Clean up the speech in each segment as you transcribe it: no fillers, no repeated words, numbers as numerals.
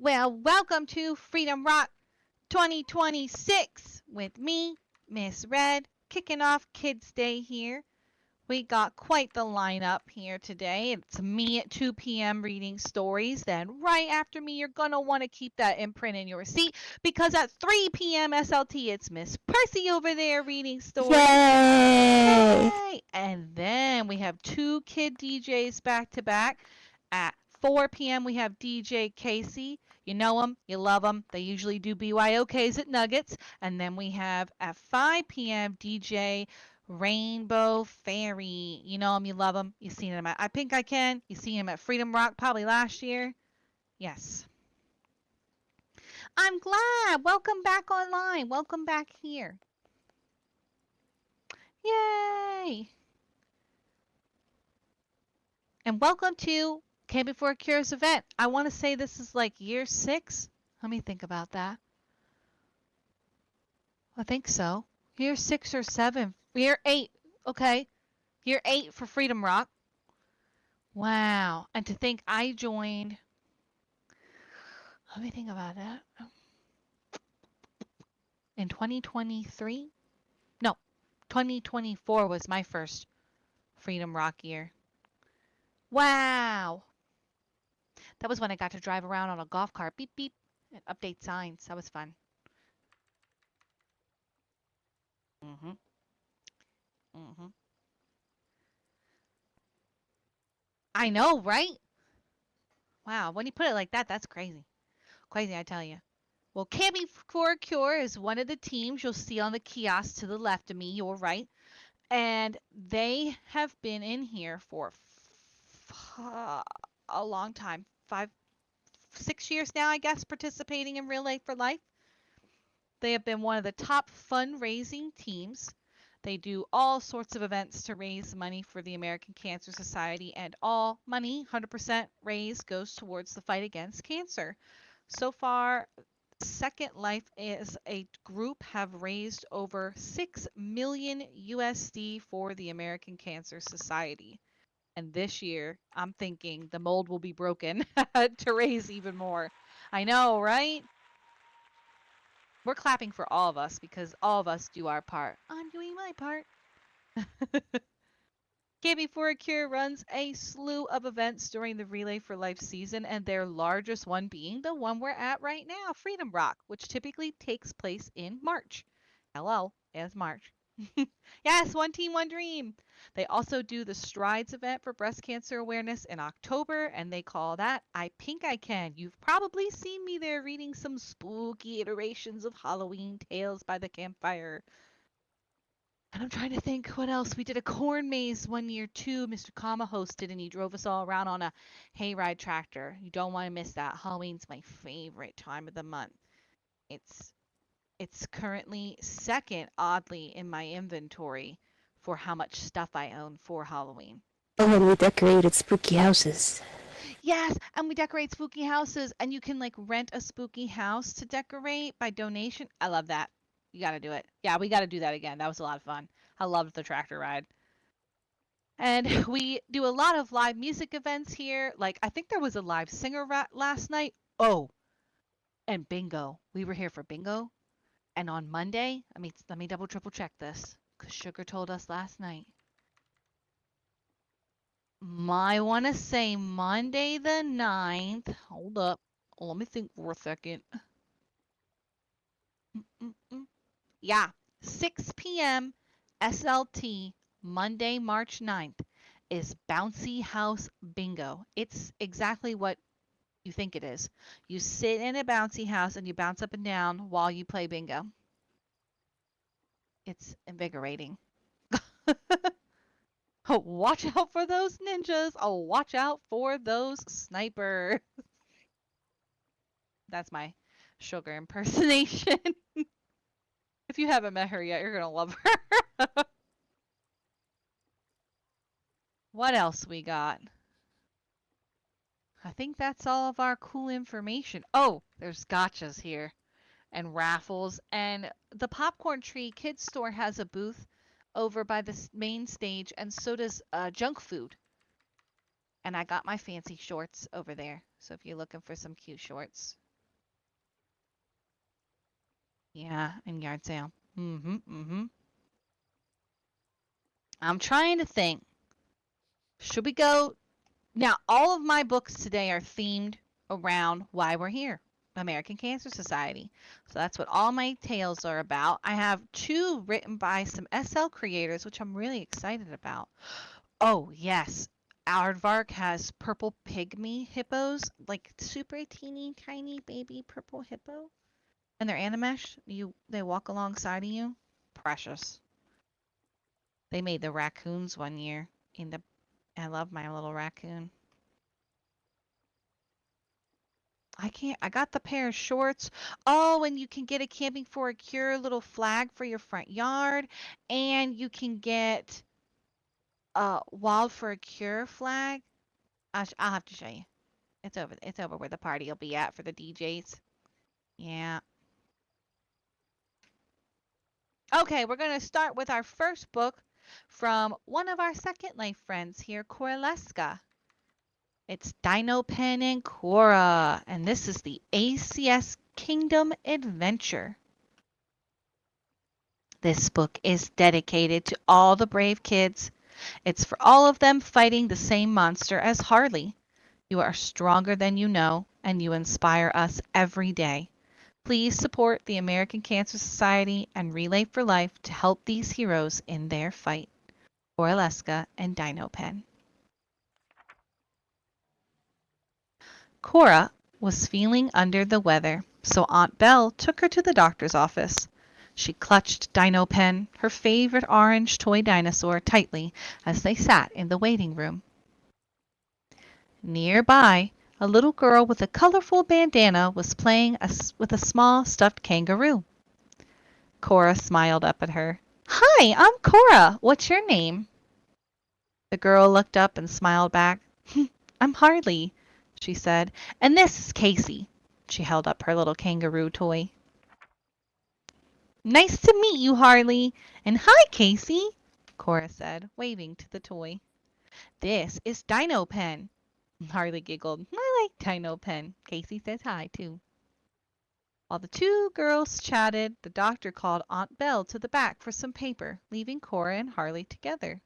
Well, welcome to Freedom Rock 2026 with me, Miss Red, kicking off Kids Day here. We got quite the lineup here today. It's me at 2 p.m. reading stories. Then, right after me, you're going to want to keep that imprint in your seat because at 3 p.m. SLT, it's Miss Percy over there reading stories. Yay! Yay! And then we have two kid DJs back to back. At 4 p.m., we have DJ Casey. You know them, you love them. They usually do BYOKs at Nuggets. And then we have at 5 p.m. DJ Rainbow Fairy. You know him, you love him. You've seen him at I Think I Can. You seen him at Freedom Rock probably last year. Yes. I'm glad. Welcome back online. Welcome back here. Yay! And welcome to Camping for a Curious event. I want to say this is like year 6. Let me think about that. I think so. Year 6 or 7. Year 8. Okay. Year 8 for Freedom Rock. Wow. And to think I joined. Let me think about that. In 2023? No, 2024 was my first Freedom Rock year. Wow. That was when I got to drive around on a golf cart. Beep, beep. And update signs. That was fun. Mm-hmm. Mm-hmm. I know, right? Wow. When you put it like that, that's crazy. Crazy, I tell you. Well, Camping for a Cure is one of the teams you'll see on the kiosk to the left of me, your right. And they have been in here for a long time. 5, 6 years now, I guess, participating in Relay for Life. They have been one of the top fundraising teams. They do all sorts of events to raise money for the American Cancer Society, and all money, 100% raised, goes towards the fight against cancer. So far, SecondLife as a group have raised over 6 million USD for the American Cancer Society. And this year, I'm thinking the mold will be broken to raise even more. I know, right? We're clapping for all of us because all of us do our part. I'm doing my part. Camping for a Cure runs a slew of events during the Relay for Life season, and their largest one being the one we're at right now, Freedom Rock, which typically takes place in March. Hello, it's March. Yes, one team, one dream. They also do the Strides event for breast cancer awareness in October, and they call that I Think I Can. You've probably seen me there reading some spooky iterations of Halloween tales by the campfire. And I'm trying to think what else. We did a corn maze one year too. Mr. Kama hosted and he drove us all around on a hayride tractor. You don't want to miss that. Halloween's my favorite time of the month. It's it's currently second, oddly, in my inventory for how much stuff I own for Halloween. Oh, and we decorated spooky houses. Yes, and we decorate spooky houses, and you can like rent a spooky house to decorate by donation. I love that. You got to do it. Yeah, we got to do that again. That was a lot of fun. I loved the tractor ride. And we do a lot of live music events here. Like, I think there was a live singer last night. Oh, and bingo. We were here for bingo. And on Monday, let me double triple check this because Sugar told us last night. I want to say Monday the 9th. Hold up. Let me think for a second. Mm-mm-mm. Yeah, 6 p.m. SLT, Monday, March 9th, is Bouncy House Bingo. It's exactly what you think it is. You sit in a bouncy house and you bounce up and down while you play bingo. It's invigorating. Oh, watch out for those ninjas. Oh, watch out for those snipers. That's my Sugar impersonation. If you haven't met her yet, you're going to love her. What else we got? I think that's all of our cool information. Oh, there's gotchas here and raffles. And the Popcorn Tree Kids Store has a booth over by the main stage, and so does Junk Food. And I got my fancy shorts over there. So if you're looking for some cute shorts, Yeah, and yard sale. I'm trying to think. Should we go? Now, all of my books today are themed around why we're here, American Cancer Society. So that's what all my tales are about. I have two written by some SL creators, which I'm really excited about. Oh, yes. Aardvark has purple pygmy hippos, like super teeny tiny baby purple hippo. And they're animesh. They walk alongside of you. Precious. They made the raccoons one year in the I love my little raccoon. I got the pair of shorts. Oh, and you can get a Camping for a Cure little flag for your front yard, and you can get a Wild for a Cure flag. I'll have to show you. It's over where the party will be at for the DJs. Yeah. Okay, we're going to start with our first book from one of our Second Life friends here, Coraleska. It's Dino-Pen and Cora, and this is the ACS Kingdom Adventure. This book is dedicated to all the brave kids. It's for all of them fighting the same monster as Harley. You are stronger than you know, and you inspire us every day. Please support the American Cancer Society and Relay for Life to help these heroes in their fight. Coraleska and Dino-Pen. Cora was feeling under the weather, so Aunt Belle took her to the doctor's office. She clutched Dino-Pen, her favorite orange toy dinosaur, tightly as they sat in the waiting room. Nearby, a little girl with a colorful bandana was playing with a small stuffed kangaroo. Cora smiled up at her. Hi, I'm Cora. What's your name? The girl looked up and smiled back. I'm Harley, she said, and this is Casey. She held up her little kangaroo toy. Nice to meet you, Harley. And hi, Casey, Cora said, waving to the toy. This is Dino-Pen. Harley giggled. I like Dino-Pen. Casey says hi, too. While the two girls chatted, the doctor called Aunt Belle to the back for some paper, leaving Cora and Harley together.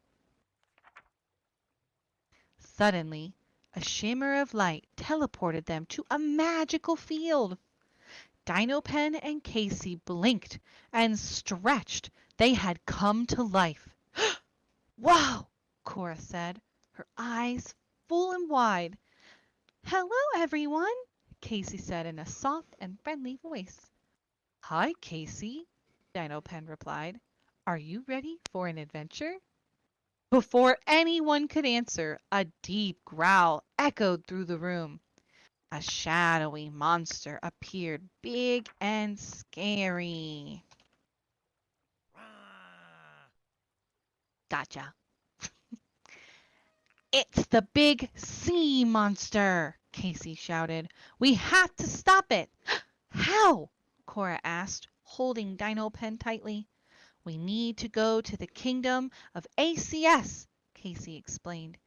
Suddenly, a shimmer of light teleported them to a magical field. Dino-Pen and Casey blinked and stretched. They had come to life. Wow, Cora said, her eyes full and wide. Hello, everyone, Casey said in a soft and friendly voice. Hi, Casey, Dino-Pen replied. Are you ready for an adventure? Before anyone could answer, a deep growl echoed through the room. A shadowy monster appeared, big and scary. Gotcha. It's the big sea monster, Casey shouted. We have to stop it. How? Cora asked, holding Dino-Pen tightly. We need to go to the kingdom of ACS, Casey explained.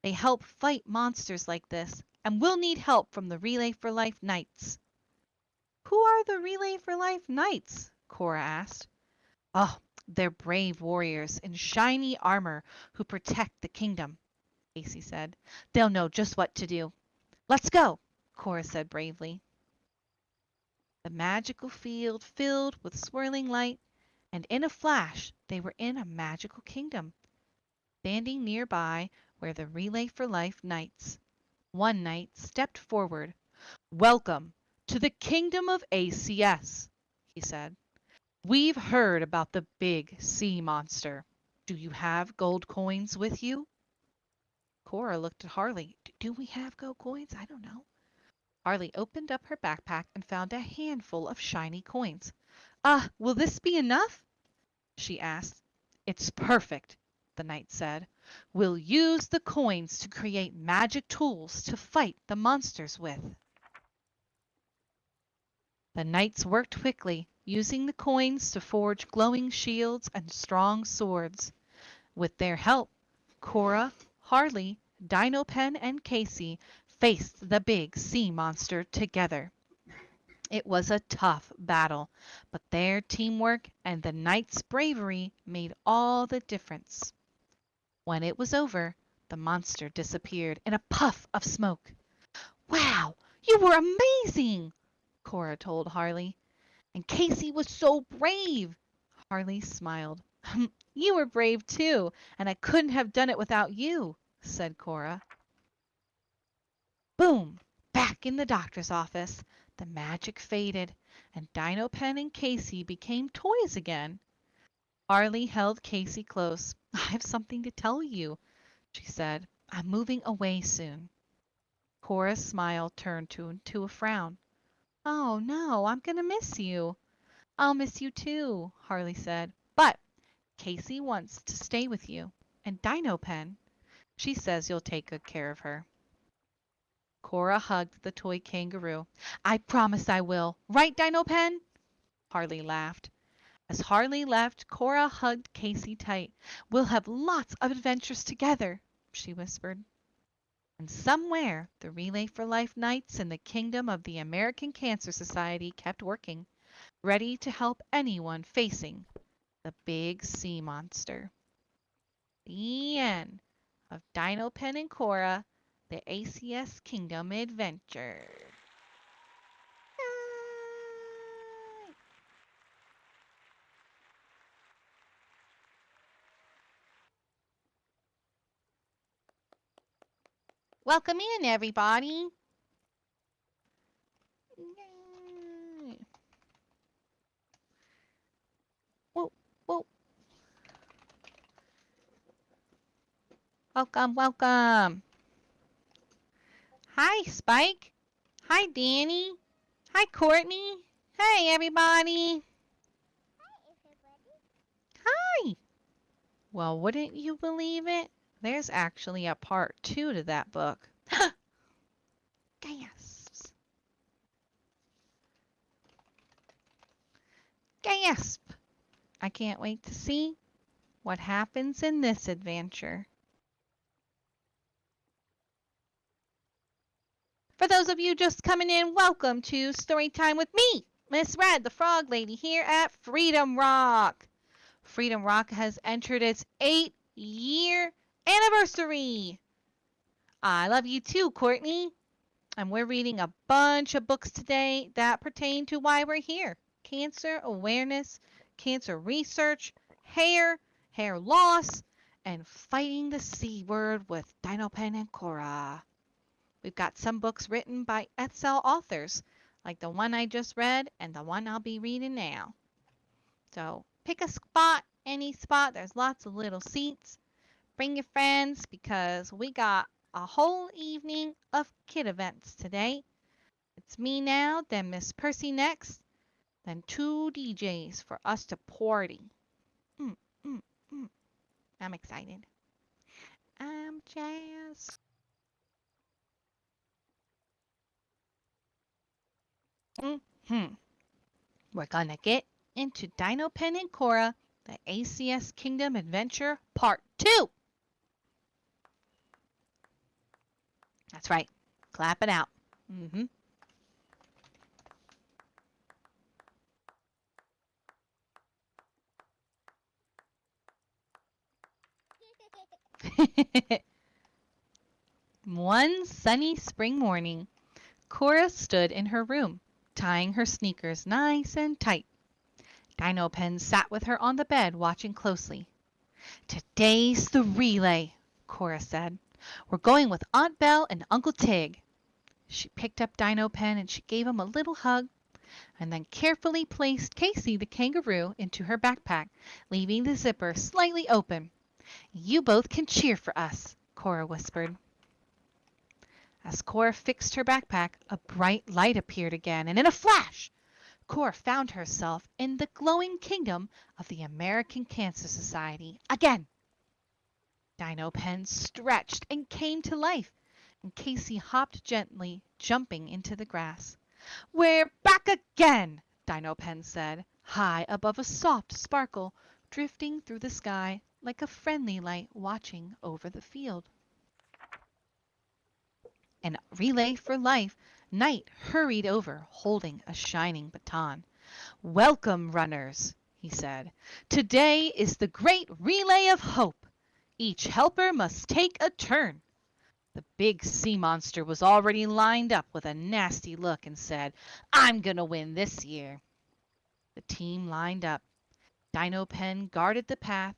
They help fight monsters like this, and we'll need help from the Relay for Life Knights. Who are the Relay for Life Knights? Cora asked. Oh, they're brave warriors in shiny armor who protect the kingdom, Casey said. They'll know just what to do. Let's go, Cora said bravely. The magical field filled with swirling light, and in a flash they were in a magical kingdom. Standing nearby were the Relay for Life Knights. One knight stepped forward. Welcome to the kingdom of ACS, he said. We've heard about the big sea monster. Do you have gold coins with you? Cora looked at Harley. Do we have gold coins? I don't know. Harley opened up her backpack and found a handful of shiny coins. Will this be enough? She asked. It's perfect, the knight said. We'll use the coins to create magic tools to fight the monsters with. The knights worked quickly, using the coins to forge glowing shields and strong swords. With their help, Cora, Harley, Dino-Pen, and Casey faced the big sea monster together. It was a tough battle, but their teamwork and the knight's bravery made all the difference. When it was over, the monster disappeared in a puff of smoke. Wow, you were amazing, Cora told Harley. And Casey was so brave. Harley smiled. You were brave too, and I couldn't have done it without you, said Cora. Boom! Back in the doctor's office, the magic faded, and Dino-Pen and Casey became toys again. Harley held Casey close. I have something to tell you, she said. I'm moving away soon. Cora's smile turned to a frown. Oh no, I'm gonna miss you. I'll miss you too, Harley said. But Casey wants to stay with you. And Dino-Pen, she says you'll take good care of her. Cora hugged the toy kangaroo. I promise I will. Right, Dino-Pen? Harley laughed. As Harley left, Cora hugged Casey tight. We'll have lots of adventures together, she whispered. And somewhere, the Relay for Life Knights in the kingdom of the American Cancer Society kept working, ready to help anyone facing the big sea monster. The end of Dino-Pen and Cora, the ACS Kingdom Adventure. Welcome in, everybody. Yay. Whoa, whoa. Welcome, welcome. Hi, Spike. Hi, Danny. Hi, Courtney. Hey, everybody. Hi. Well, wouldn't you believe it? There's actually a part 2 to that book. Gasps. Gasp. I can't wait to see what happens in this adventure. For those of you just coming in, welcome to Storytime with me, Miss Red, the Frog Lady, here at Freedom Rock. Freedom Rock has entered its 8-year anniversary. I love you too, Courtney. And we're reading a bunch of books today that pertain to why we're here. Cancer awareness, cancer research, hair loss, and fighting the C word with Dino-Pen and Cora. We've got some books written by Etzell authors, like the one I just read and the one I'll be reading now. So pick a spot, any spot. There's lots of little seats. Bring your friends because we got a whole evening of kid events today. It's me now, then Miss Percy next, then 2 DJs for us to party. Mm, mm, mm. I'm excited. I'm jazzed. Mm-hmm. We're gonna get into Dino-Pen and Cora, the ACS Kingdom Adventure Part 2. That's right. Clap it out. Mm-hmm. One sunny spring morning, Cora stood in her room, tying her sneakers nice and tight. Dino-Pen sat with her on the bed, watching closely. Today's the relay, Cora said. We're going with Aunt Belle and Uncle Tig. She picked up Dino-Pen and she gave him a little hug, and then carefully placed Casey the kangaroo into her backpack, leaving the zipper slightly open. You both can cheer for us, Cora whispered. As Cora fixed her backpack, a bright light appeared again, and in a flash, Cora found herself in the glowing kingdom of the American Cancer Society again. Dino-Pen stretched and came to life, and Casey hopped gently, jumping into the grass. We're back again, Dino-Pen said, high above a soft sparkle, drifting through the sky like a friendly light watching over the field. And Relay for Life Knight hurried over, holding a shining baton. "Welcome, runners," he said. "Today is the great relay of hope. Each helper must take a turn." The big sea monster was already lined up with a nasty look and said, "I'm gonna win this year." The team lined up. Dino-Pen guarded the path,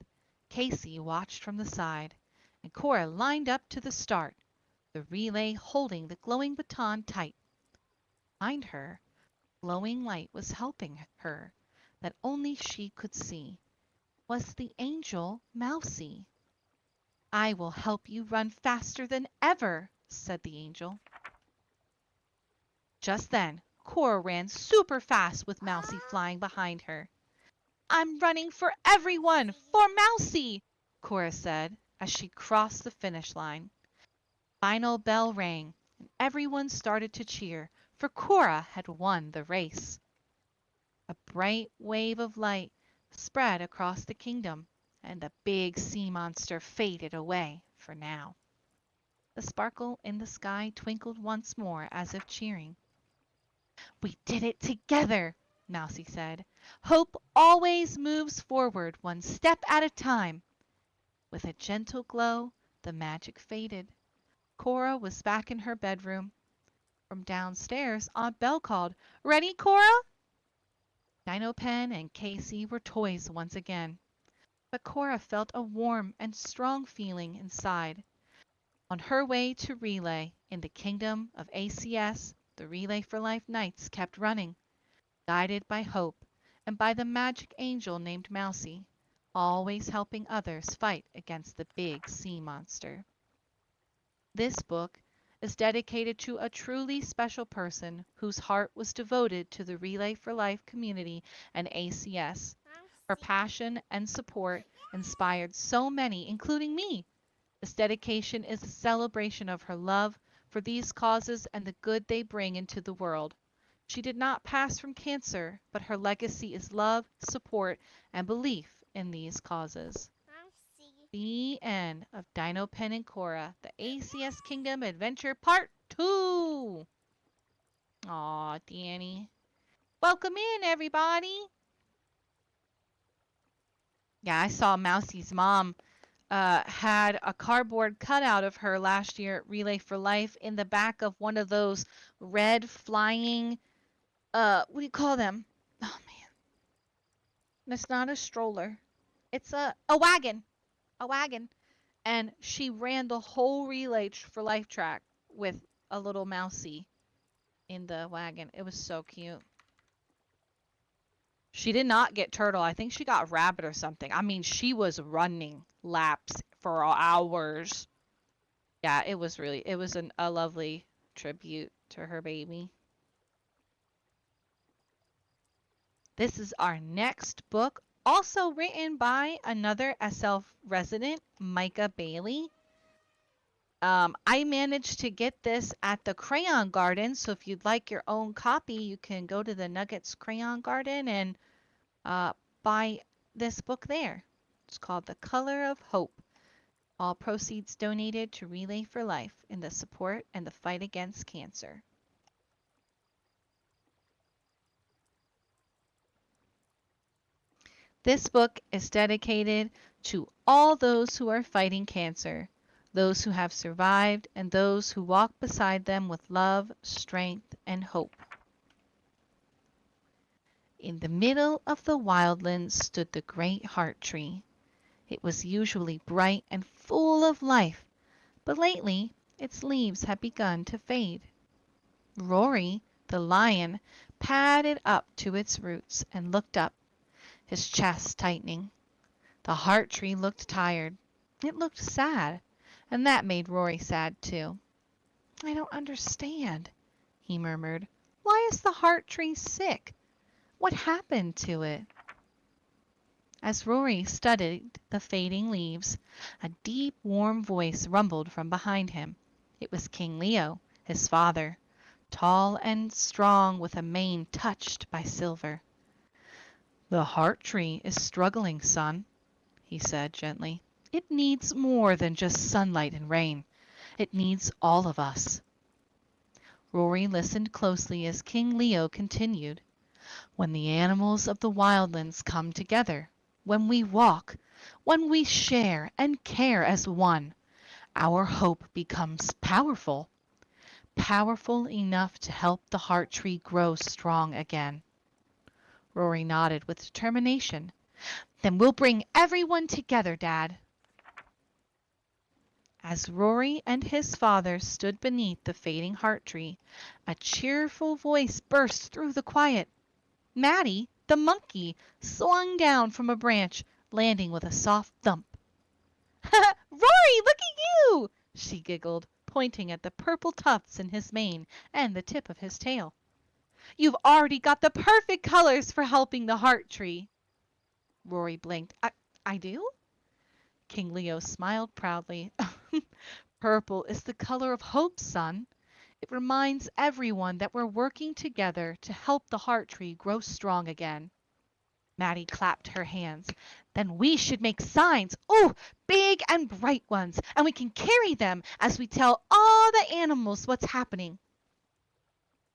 Casey watched from the side, and Cora lined up to the start, the relay holding the glowing baton tight. Behind her, glowing light was helping her, that only she could see, was the angel Mousie. "I will help you run faster than ever," said the angel. Just then, Cora ran super fast with Mousie flying behind her. "I'm running for everyone, for Mousie," Cora said as she crossed the finish line. Final bell rang, and everyone started to cheer, for Cora had won the race. A bright wave of light spread across the kingdom, and the big sea monster faded away for now. The sparkle in the sky twinkled once more as if cheering. "We did it together," Mousie said. "Hope always moves forward one step at a time." With a gentle glow, the magic faded. Cora was back in her bedroom. From downstairs, Aunt Belle called, "Ready, Cora?" Dino-Pen and Casey were toys once again. But Cora felt a warm and strong feeling inside. On her way to relay in the kingdom of ACS, the Relay for Life Knights kept running, guided by hope and by the magic angel named Mousie, always helping others fight against the big sea monster. This book is dedicated to a truly special person whose heart was devoted to the Relay for Life community and ACS. Her passion and support inspired so many, including me. This dedication is a celebration of her love for these causes and the good they bring into the world. She did not pass from cancer, but her legacy is love, support, and belief in these causes. The end of Dino-Pen and Cora, the ACS Kingdom Adventure Part 2. Aw, Danny. Welcome in, everybody. Yeah, I saw Mousie's mom had a cardboard cutout of her last year at Relay for Life in the back of one of those red flying, what do you call them? Oh, man. It's not a stroller. It's a wagon. A wagon. And she ran the whole Relay for Life track with a little Mousie in the wagon. It was so cute. She did not get turtle. I think she got rabbit or something. I mean, she was running laps for hours. Yeah, it was a lovely tribute to her baby. This is our next book, also written by another SF resident, Micah Bailey. I managed to get this at the Crayon Garden, so if you'd like your own copy, you can go to the Nuggets Crayon Garden and buy this book there. It's called The Color of Hope. All proceeds donated to Relay for Life in the support and the fight against cancer. This book is dedicated to all those who are fighting cancer, those who have survived, and those who walk beside them with love, strength, and hope. In the middle of the wildlands stood the great heart tree. It was usually bright and full of life, but lately its leaves had begun to fade. Rory, the lion, padded up to its roots and looked up, his chest tightening. The heart tree looked tired. It looked sad, and that made Rory sad too. "I don't understand," he murmured. "Why is the heart tree sick? What happened to it?" As Rory studied the fading leaves, a deep, warm voice rumbled from behind him. It was King Leo, his father, tall and strong with a mane touched by silver. "The heart tree is struggling, son," he said gently. "It needs more than just sunlight and rain. It needs all of us." Rory listened closely as King Leo continued. When the animals of the wildlands come together, when we walk, when we share and care as one, our hope becomes powerful, powerful enough to help the heart tree grow strong again. Rory nodded with determination. Then we'll bring everyone together, Dad. As Rory and his father stood beneath the fading heart tree, a cheerful voice burst through the quiet. Maddie, the monkey, swung down from a branch, landing with a soft thump. Rory, look at you! She giggled, pointing at the purple tufts in his mane and the tip of his tail. You've already got the perfect colors for helping the heart tree. Rory blinked. I do? King Leo smiled proudly. Purple is the color of hope, son. It reminds everyone that we're working together to help the heart tree grow strong again. Maddie clapped her hands. Then we should make signs. Oh, big and bright ones. And we can carry them as we tell all the animals what's happening.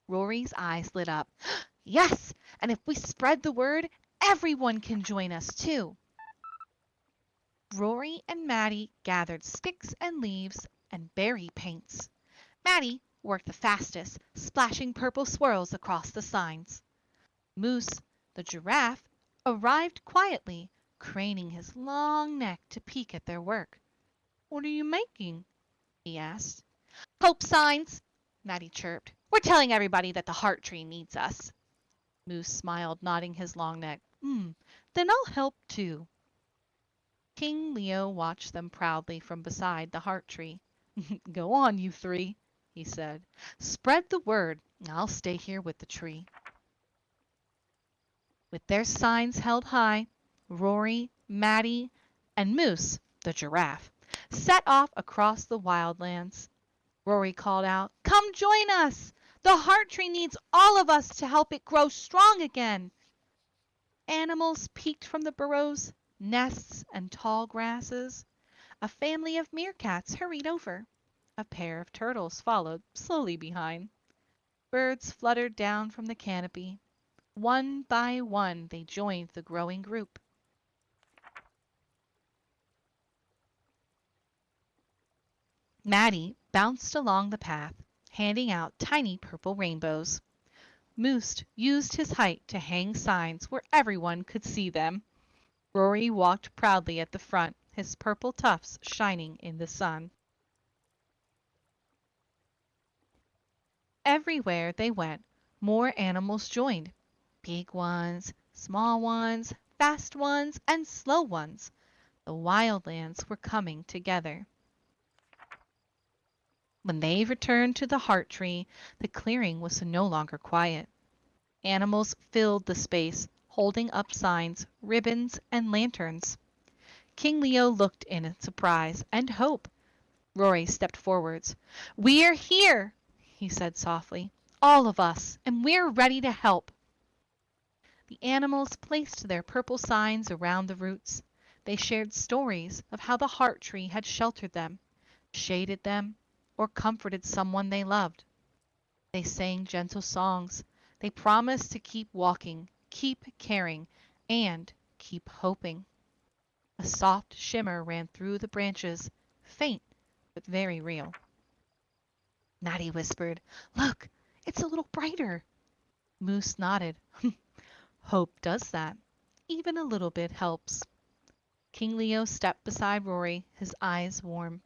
Rory's eyes lit up. Yes, and if we spread the word, everyone can join us too. Rory and Maddie gathered sticks and leaves and berry paints. Maddie worked the fastest, splashing purple swirls across the signs. Moose, the giraffe, arrived quietly, craning his long neck to peek at their work. What are you making? He asked. Hope signs, Maddie chirped. We're telling everybody that the heart tree needs us. Moose smiled, nodding his long neck. Then I'll help too. King Leo watched them proudly from beside the heart tree. Go on, you three, he said. Spread the word. I'll stay here with the tree. With their signs held high, Rory, Maddie, and Moose, the giraffe, set off across the wildlands. Rory called out, Come join us! The heart tree needs all of us to help it grow strong again. Animals peeked from the burrows, nests, and tall grasses. A family of meerkats hurried over. A pair of turtles followed slowly behind. Birds fluttered down from the canopy. One by one, they joined the growing group. Maddie bounced along the path, handing out tiny purple rainbows. Moose used his height to hang signs where everyone could see them. Rory walked proudly at the front, his purple tufts shining in the sun. Everywhere they went, more animals joined. Big ones, small ones, fast ones, and slow ones. The wildlands were coming together. When they returned to the heart tree, the clearing was no longer quiet. Animals filled the space, holding up signs, ribbons, and lanterns. King Leo looked in surprise and hope. Rory stepped forwards. We're here, he said softly. All of us, and we're ready to help. The animals placed their purple signs around the roots. They shared stories of how the heart tree had sheltered them, shaded them, or comforted someone they loved. They sang gentle songs. They promised to keep walking, keep caring, and keep hoping. A soft shimmer ran through the branches, faint but very real. Maddie whispered, Look, it's a little brighter. Moose nodded. Hope does that. Even a little bit helps. King Leo stepped beside Rory, his eyes warm.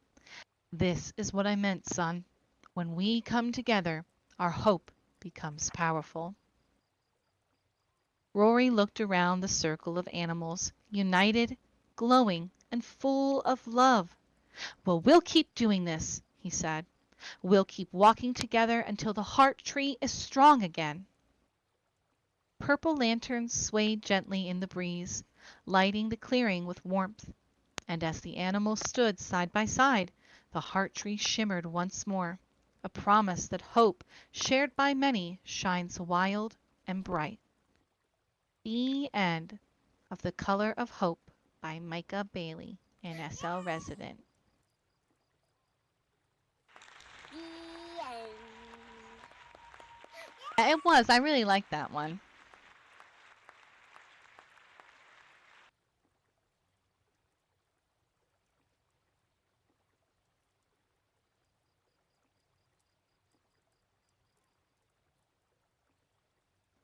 This is what I meant, son. When we come together, our hope becomes powerful. Rory looked around the circle of animals, united, glowing, and full of love. Well, we'll keep doing this, he said. We'll keep walking together until the heart tree is strong again. Purple lanterns swayed gently in the breeze, lighting the clearing with warmth. And as the animals stood side by side, the heart tree shimmered once more, a promise that hope, shared by many, shines wild and bright. The end of The Color of Hope by Micah Bailey, an SL resident. It was. I really liked that one.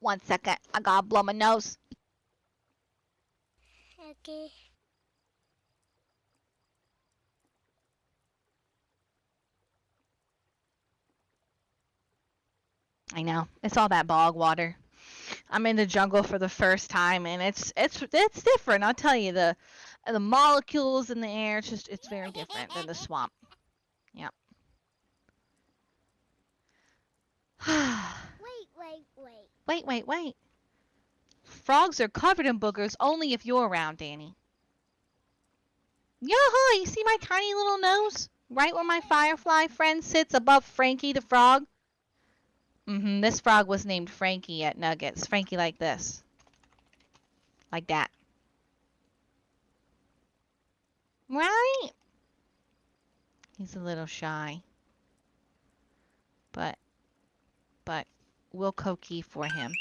One second. I gotta blow my nose. Okay. I know. It's all that bog water. I'm in the jungle for the first time, and it's different. I'll tell you, the molecules in the air, it's very different than the swamp. Yep. Wait. Frogs are covered in boogers only if you're around, Danny. Yoo-hoo! You see my tiny little nose? Right where my firefly friend sits above Frankie the frog? This frog was named Frankie at Nuggets. Frankie like this. Like that. Right? He's a little shy. But we'll co-key for him.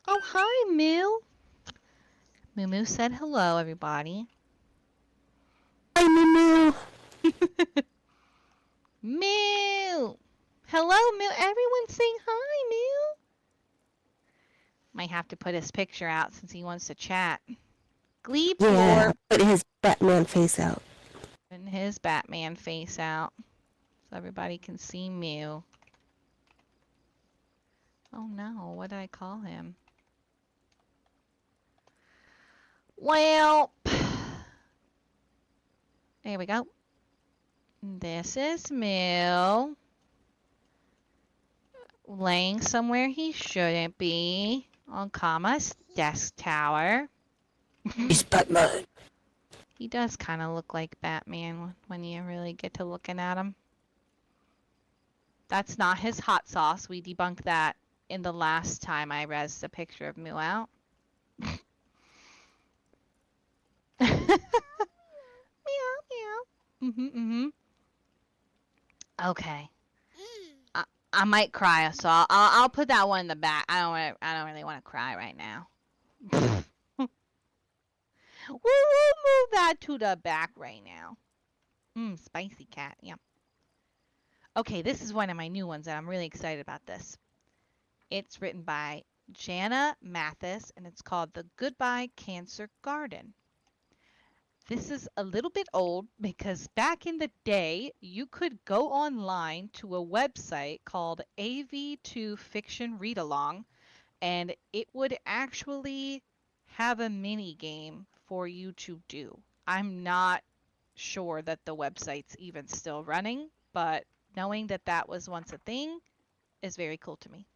Oh, hi, Moo. Moo said hello, everybody. Hi, Moo. Moo! Hello, Moo. Everyone saying hi, Moo. Might have to put his picture out since he wants to chat. Glee Yeah, put his Batman face out. And his Batman face out. So everybody can see Mew. Oh no, what did I call him? Well, there we go. This is Mew. Laying somewhere he shouldn't be. On Kama's desk tower. He's Batman. He does kind of look like Batman when you really get to looking at him. That's not his hot sauce. We debunked that in the last time I rezzed a picture of Mew out. Meow, meow. Okay. I might cry, so I'll put that one in the back. I don't really want to cry right now. We'll move that to the back right now. Spicy cat. Yep. Okay, this is one of my new ones, and I'm really excited about this. It's written by Janna, Matthies, and it's called The Goodbye Cancer Garden. This is a little bit old because back in the day, you could go online to a website called AV2 Fiction Read Along, and it would actually have a mini game for you to do. I'm not sure that the website's even still running, but knowing that that was once a thing is very cool to me.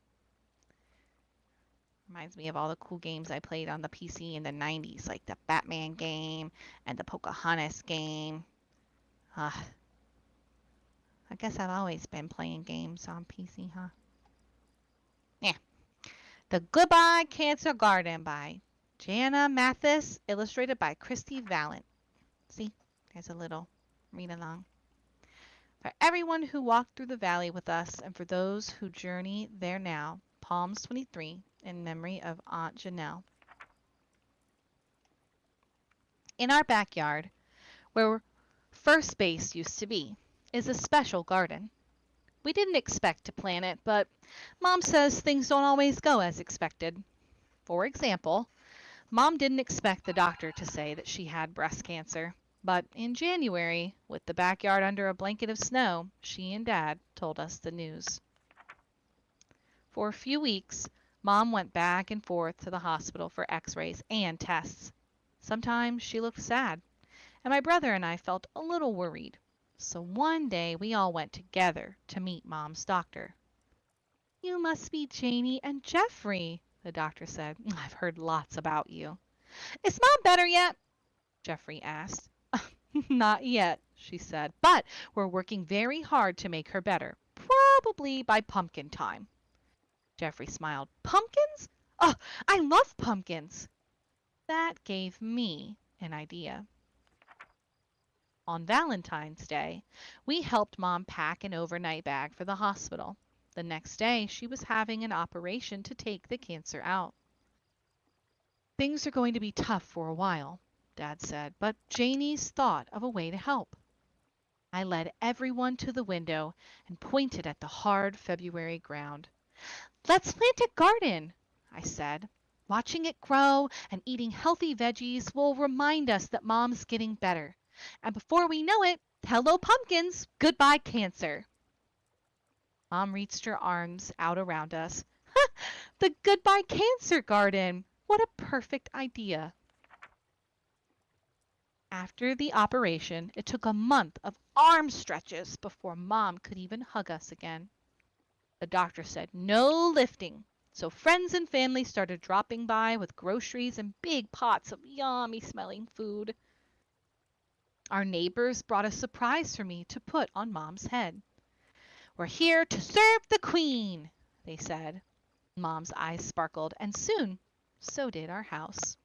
Reminds me of all the cool games I played on the PC in the 90s, like the Batman game and the Pocahontas game. I guess I've always been playing games on PC, huh? Yeah. The Goodbye Cancer Garden by Janna Matthies, illustrated by Christy Vallant. See, there's a little read along. For everyone who walked through the valley with us and for those who journey there now, Palms 23, in memory of Aunt Janelle. In our backyard, where first base used to be, is a special garden. We didn't expect to plant it, but Mom says things don't always go as expected. For example, Mom didn't expect the doctor to say that she had breast cancer, but in January, with the backyard under a blanket of snow, she and Dad told us the news. For a few weeks, Mom went back and forth to the hospital for x-rays and tests. Sometimes she looked sad, and my brother and I felt a little worried. So one day we all went together to meet Mom's doctor. You must be Janie and Jeffrey, the doctor said. I've heard lots about you. Is Mom better yet? Jeffrey asked. Not yet, she said, but we're working very hard to make her better, probably by pumpkin time. Jeffrey smiled. Pumpkins? Oh, I love pumpkins. That gave me an idea. On Valentine's Day, we helped Mom pack an overnight bag for the hospital. The next day, she was having an operation to take the cancer out. Things are going to be tough for a while, Dad said, but Janie's thought of a way to help. I led everyone to the window and pointed at the hard February ground. Let's plant a garden, I said. Watching it grow and eating healthy veggies will remind us that Mom's getting better. And before we know it, hello pumpkins, goodbye cancer. Mom reached her arms out around us. The goodbye cancer garden. What a perfect idea. After the operation, it took a month of arm stretches before Mom could even hug us again. The doctor said no lifting, so friends and family started dropping by with groceries and big pots of yummy smelling food. Our neighbors brought a surprise for me to put on Mom's head. We're here to serve the Queen, they said. Mom's eyes sparkled, and soon so did our house.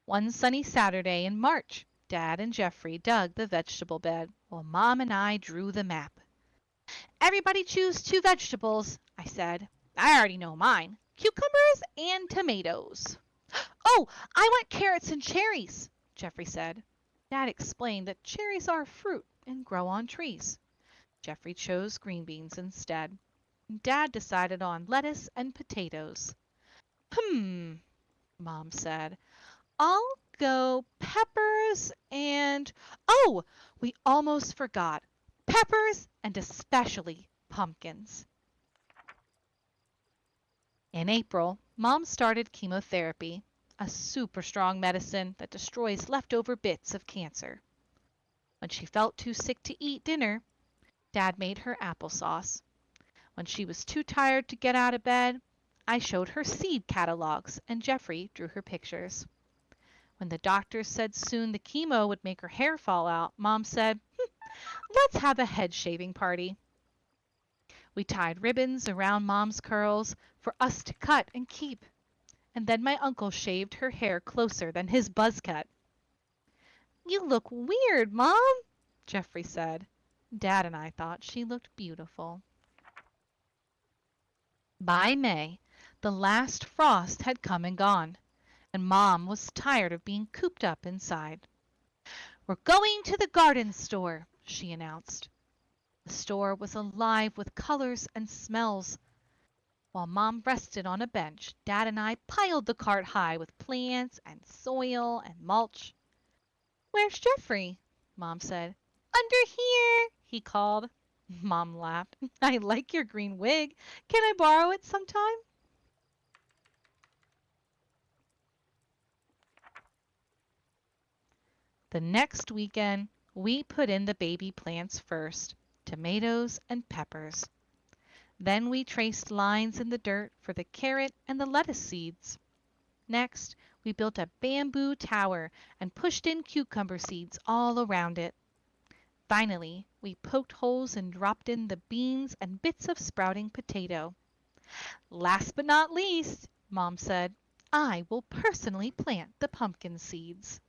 One sunny Saturday in March, Dad and Jeffrey dug the vegetable bed while Mom and I drew the map. Everybody choose 2 vegetables, I said. I already know mine. Cucumbers and tomatoes. Oh, I want carrots and cherries, Jeffrey said. Dad explained that cherries are fruit and grow on trees. Jeffrey chose green beans instead. Dad decided on lettuce and potatoes. Mom said. I'll go peppers and... Oh, we almost forgot. Peppers and especially pumpkins. In April, Mom started chemotherapy, a super strong medicine that destroys leftover bits of cancer. When she felt too sick to eat dinner, Dad made her applesauce. When she was too tired to get out of bed, I showed her seed catalogs and Jeffrey drew her pictures. When the doctor said soon the chemo would make her hair fall out, Mom said, let's have a head shaving party. We tied ribbons around Mom's curls for us to cut and keep. And then my uncle shaved her hair closer than his buzz cut. You look weird, Mom, Jeffrey said. Dad and I thought she looked beautiful. By May, the last frost had come and gone, and Mom was tired of being cooped up inside. We're going to the garden store, she announced. The store was alive with colors and smells. While Mom rested on a bench, Dad and I piled the cart high with plants and soil and mulch. Where's Jeffrey? Mom said. Under here, he called. Mom laughed. I like your green wig. Can I borrow it sometime? The next weekend, we put in the baby plants first, tomatoes and peppers. Then we traced lines in the dirt for the carrot and the lettuce seeds. Next, we built a bamboo tower and pushed in cucumber seeds all around it. Finally, we poked holes and dropped in the beans and bits of sprouting potato. Last but not least, Mom said, I will personally plant the pumpkin seeds.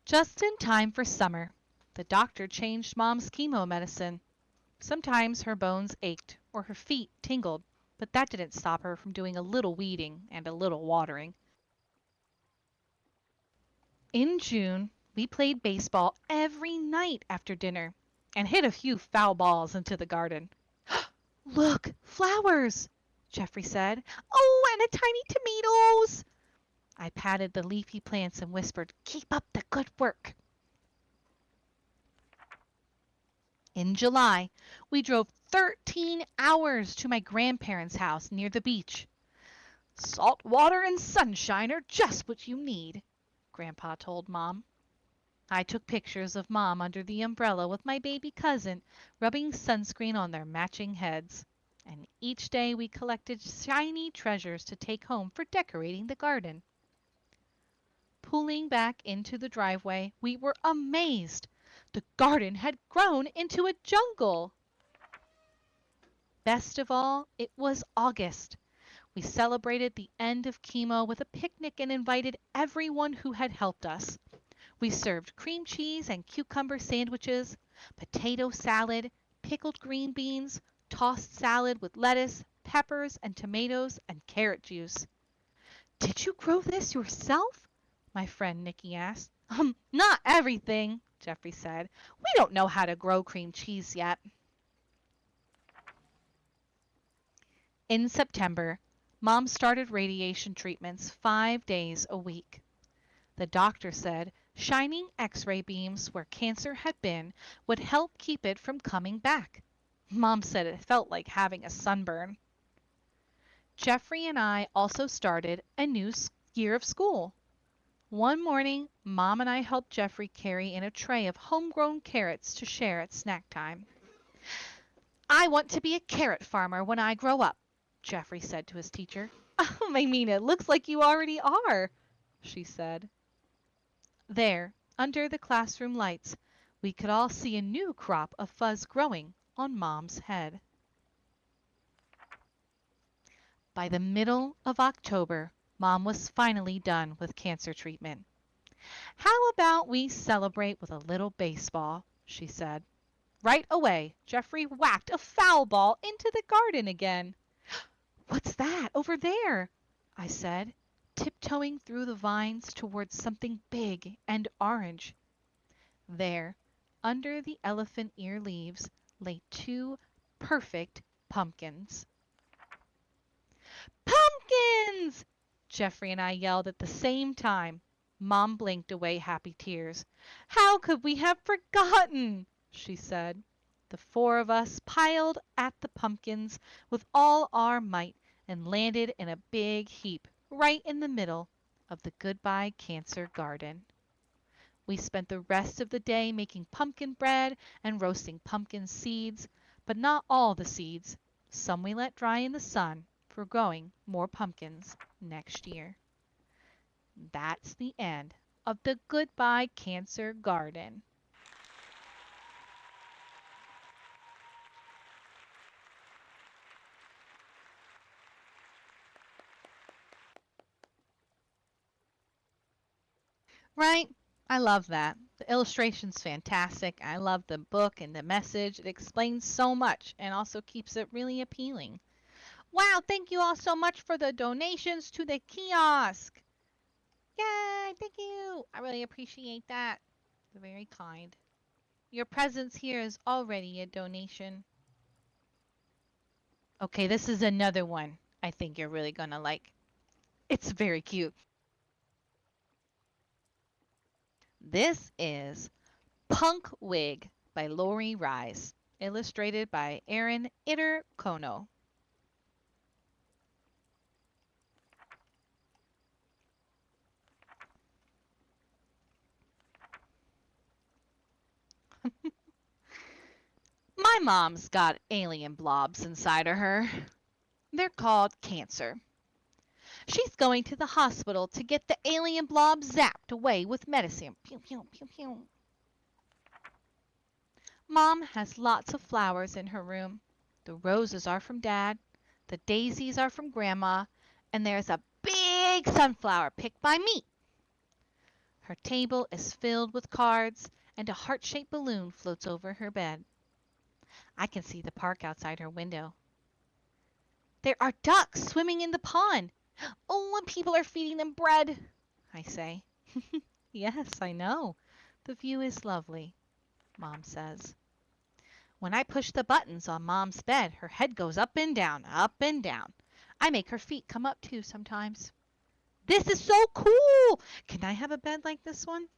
Just in time for summer, the doctor changed Mom's chemo medicine. Sometimes her bones ached or her feet tingled, but that didn't stop her from doing a little weeding and a little watering. In June, we played baseball every night after dinner and hit a few foul balls into the garden. Look, flowers, Jeffrey said. Oh, and a tiny tomatoes. I patted the leafy plants and whispered, keep up the good work. In July, we drove 13 hours to my grandparents' house near the beach. Salt water and sunshine are just what you need, Grandpa told Mom. I took pictures of Mom under the umbrella with my baby cousin, rubbing sunscreen on their matching heads. And each day we collected shiny treasures to take home for decorating the garden. Pulling back into the driveway, we were amazed. The garden had grown into a jungle. Best of all, it was August. We celebrated the end of chemo with a picnic and invited everyone who had helped us. We served cream cheese and cucumber sandwiches, potato salad, pickled green beans, tossed salad with lettuce, peppers, and tomatoes, and carrot juice. "Did you grow this yourself?" my friend Nikki asked. Not everything," Jeffrey said. "We don't know how to grow cream cheese yet." In September, Mom started radiation treatments 5 days a week. The doctor said shining X-ray beams where cancer had been would help keep it from coming back. Mom said it felt like having a sunburn. Jeffrey and I also started a new year of school. One morning, Mom and I helped Jeffrey carry in a tray of homegrown carrots to share at snack time. "I want to be a carrot farmer when I grow up," Jeffrey said to his teacher. "Oh, I mean, it looks like you already are," she said. There, under the classroom lights, we could all see a new crop of fuzz growing on Mom's head. By the middle of October, Mom was finally done with cancer treatment. "How about we celebrate with a little baseball?" she said. Right away, Jeffrey whacked a foul ball into the garden again. "What's that over there?" I said, tiptoeing through the vines towards something big and orange. There, under the elephant ear leaves, lay 2 perfect pumpkins. "Pumpkins!" Jeffrey and I yelled at the same time. Mom blinked away happy tears. "How could we have forgotten?" she said. The 4 of us piled at the pumpkins with all our might and landed in a big heap right in the middle of the Goodbye Cancer Garden. We spent the rest of the day making pumpkin bread and roasting pumpkin seeds, but not all the seeds. Some we let dry in the sun for growing more pumpkins next year. That's the end of the Goodbye Cancer Garden. Right? I love that. The illustration's fantastic. I love the book and the message. It explains so much and also keeps it really appealing. Wow, thank you all so much for the donations to the kiosk. Yay, thank you. I really appreciate that. You're very kind. Your presence here is already a donation. Okay, this is another one I think you're really gonna like. It's very cute. This is Punk Wig by Ries, illustrated by Aaron Kono. My mom's got alien blobs inside of her. They're called cancer. She's going to the hospital to get the alien blob zapped away with medicine. Pew, pew, pew, pew. Mom has lots of flowers in her room. The roses are from Dad, the daisies are from Grandma, and there's a big sunflower picked by me. Her table is filled with cards, and a heart-shaped balloon floats over her bed. I can see the park outside her window. There are ducks swimming in the pond. "Oh, and people are feeding them bread," I say. "Yes, I know. The view is lovely," Mom says. When I push the buttons on Mom's bed, her head goes up and down, up and down. I make her feet come up too sometimes. "This is so cool! Can I have a bed like this one?"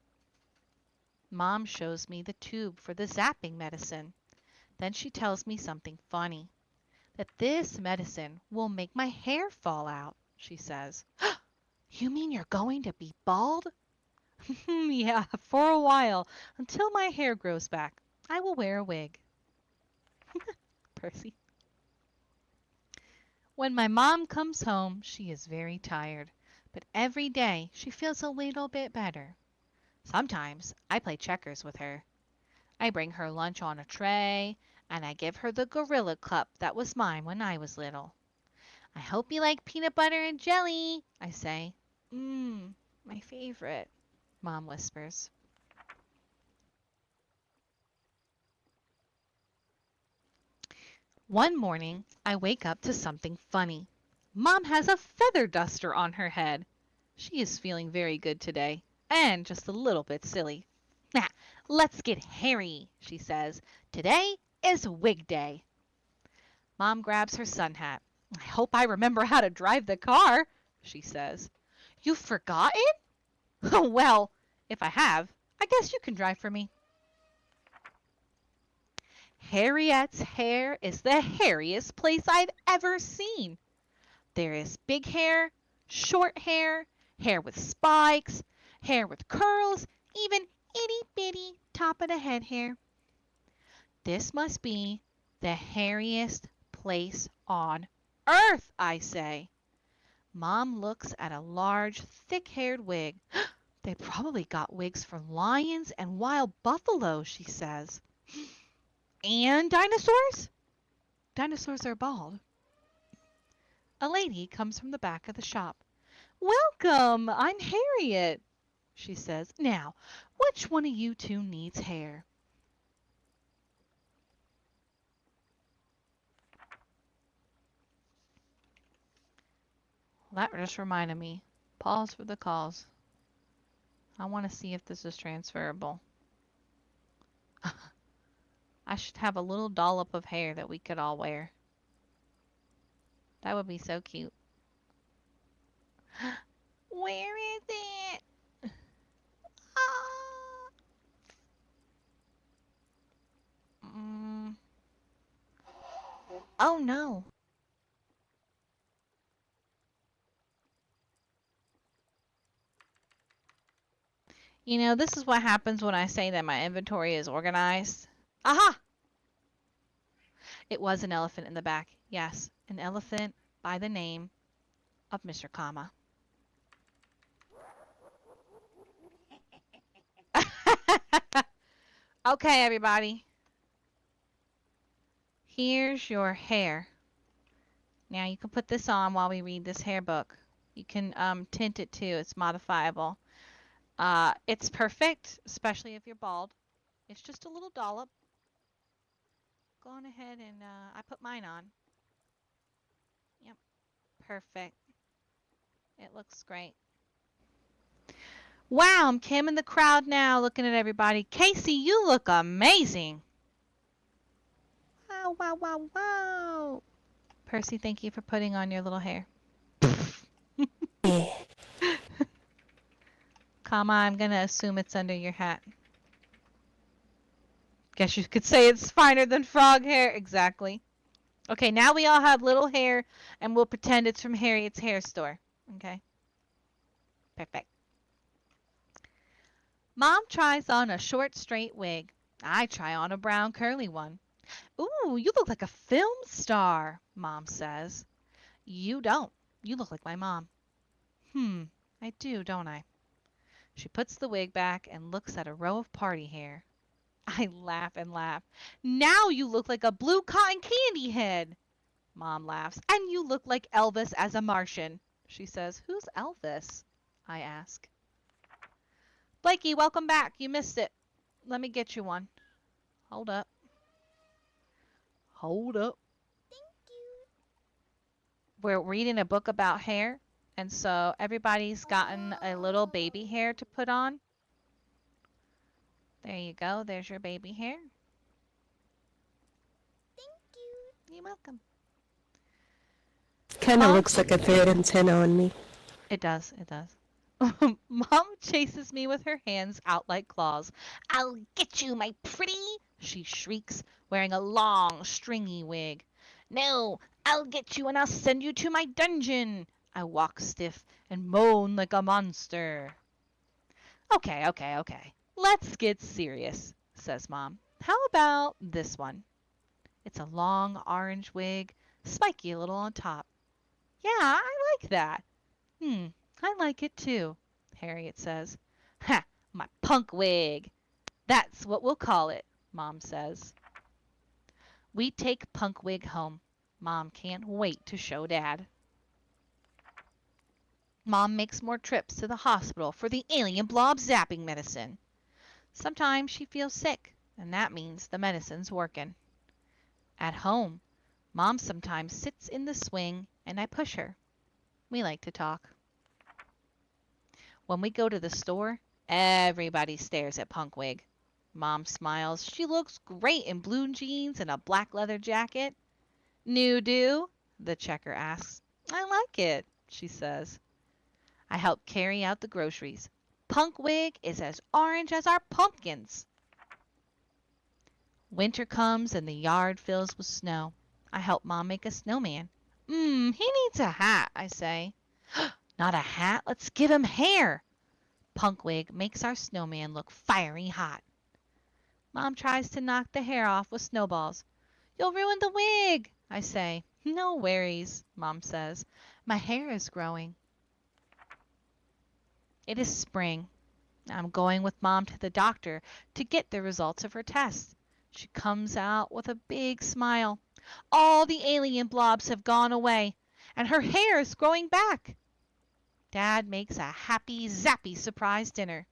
Mom shows me the tube for the zapping medicine. Then she tells me something funny. That this medicine will make my hair fall out, she says. "You mean you're going to be bald?" "Yeah, for a while, until my hair grows back. I will wear a wig." Percy. When my mom comes home, she is very tired, but every day she feels a little bit better. Sometimes I play checkers with her. I bring her lunch on a tray, and I give her the gorilla cup that was mine when I was little. I hope you like peanut butter and jelly, I say. My favorite, Mom whispers. One morning, I wake up to something funny. Mom has a feather duster on her head. She is feeling very good today, and just a little bit silly. Let's get hairy, she says. Today is wig day. Mom grabs her sun hat. I hope I remember how to drive the car, she says. You've forgotten? Well, if I have, I guess you can drive for me. Harriet's hair is the hairiest place I've ever seen. There is big hair, short hair, hair with spikes, hair with curls, even itty bitty top of the head hair. This must be the hairiest place on earth, I say. Mom looks at a large, thick-haired wig. They probably got wigs for lions and wild buffalo, she says. And dinosaurs? Dinosaurs are bald. A lady comes from the back of the shop. Welcome, I'm Harriet, she says. Now, which one of you two needs hair? That just reminded me. Pause for the cause. I want to see if this is transferable. I should have a little dollop of hair that we could all wear. That would be so cute. Where is it? Ah. Oh no. You know, this is what happens when I say that my inventory is organized. Aha! It was an elephant in the back. Yes, an elephant by the name of Mr. Kama. Okay, everybody. Here's your hair. Now you can put this on while we read this hair book. You can tint it too. It's modifiable. It's perfect, especially if you're bald. It's just a little dollop. Go on ahead and I put mine on. Yep, perfect. It looks great. Wow, I'm Kim in the crowd now looking at everybody. Casey, you look amazing. Wow, wow, wow, wow. Percy, thank you for putting on your little hair. Yeah. Comma, I'm going to assume it's under your hat. Guess you could say it's finer than frog hair. Exactly. Okay, now we all have little hair, and we'll pretend it's from Harriet's hair store. Okay? Perfect. Mom tries on a short, straight wig. I try on a brown, curly one. Ooh, you look like a film star, Mom says. You don't. You look like my mom. I do, don't I? She puts the wig back and looks at a row of party hair. I laugh and laugh. Now you look like a blue cotton candy head. Mom laughs. And you look like Elvis as a Martian. She says, Who's Elvis? I ask. Blakey, welcome back. You missed it. Let me get you one. Hold up. Hold up. Thank you. We're reading a book about hair, and so everybody's gotten a little baby hair to put on. There you go. There's your baby hair. Thank you. You're welcome. Kind of Mom? looks like a third antenna on me. It does. It does. Mom chases me with her hands out like claws. I'll get you, my pretty, she shrieks, wearing a long, stringy wig. No, I'll get you and I'll send you to my dungeon. I walk stiff and moan like a monster. Okay. Let's get serious, says Mom. How about this one? It's a long orange wig, spiky a little on top. Yeah, I like that. I like it too, Harriet says. Ha! My punk wig. That's what we'll call it, Mom says. We take punk wig home. Mom can't wait to show Dad. Mom makes more trips to the hospital for the alien blob zapping medicine. Sometimes she feels sick, and that means the medicine's working. At home, Mom sometimes sits in the swing and I push her. We like to talk. When we go to the store, everybody stares at Punkwig. Mom smiles. She looks great in blue jeans and a black leather jacket. New do? The checker asks. I like it, she says. I help carry out the groceries. Punkwig is as orange as our pumpkins. Winter comes and the yard fills with snow. I help Mom make a snowman. He needs a hat, I say. Not a hat, let's give him hair. Punkwig makes our snowman look fiery hot. Mom tries to knock the hair off with snowballs. You'll ruin the wig, I say. No worries, Mom says. My hair is growing. It is spring. I'm going with Mom to the doctor to get the results of her test. She comes out with a big smile. All the alien blobs have gone away, and her hair is growing back. Dad makes a happy, zappy surprise dinner.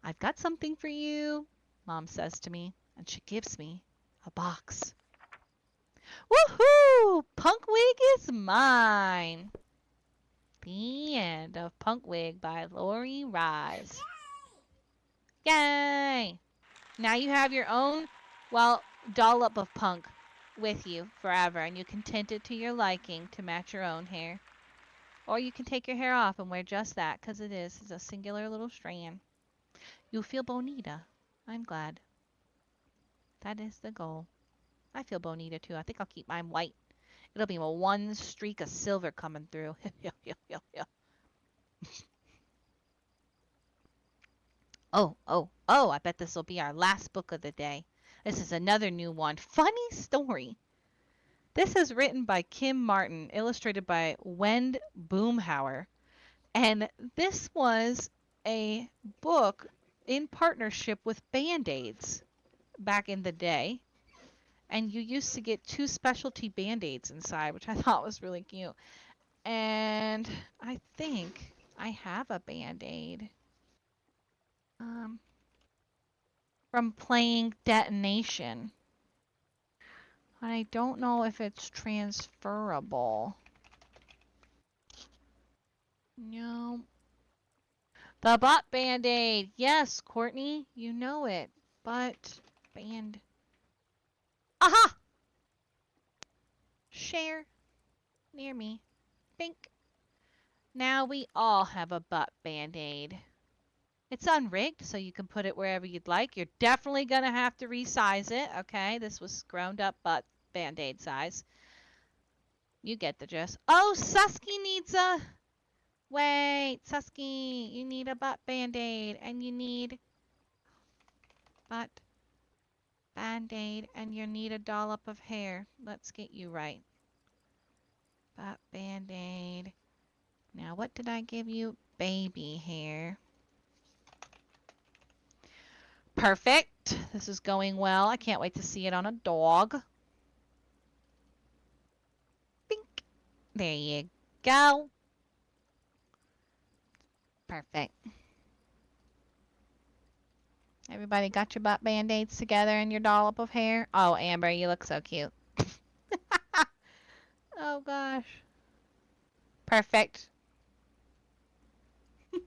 I've got something for you, Mom says to me, and she gives me a box. Woohoo! Punkwig is mine. The end of Punkwig by Ries. Yay! Now you have your own, dollop of punk with you forever, and you can tint it to your liking to match your own hair. Or you can take your hair off and wear just that, because it's a singular little strand. You'll feel bonita. I'm glad. That is the goal. I feel bonita too. I think I'll keep mine white. It'll be a one streak of silver coming through. Oh, I bet this will be our last book of the day. This is another new one. Funny story. This is written by Kim Martin, illustrated by Wend Boomhauer. And this was a book in partnership with Band-Aids back in the day. And you used to get 2 specialty Band-Aids inside, which I thought was really cute. And I think I have a Band-Aid. From playing Detonation. I don't know if it's transferable. No. The butt Band-Aid. Yes, Courtney, you know it. Butt band. Aha! Share. Near me. Bink. Now we all have a butt Band-Aid. It's unrigged, so you can put it wherever you'd like. You're definitely going to have to resize it, okay? This was ground up butt Band-Aid size. You get the gist. Oh, Susky needs a... Wait, Susky, you need a butt Band-Aid, and you need butt Band-Aid, and you need a dollop of hair. Let's get you right. Butt Band-Aid. Now, what did I give you? Baby hair. Perfect. This is going well. I can't wait to see it on a dog. Bink. There you go. Perfect. Everybody got your butt Band-Aids together and your dollop of hair? Oh, Amber, you look so cute. Oh, gosh. Perfect. All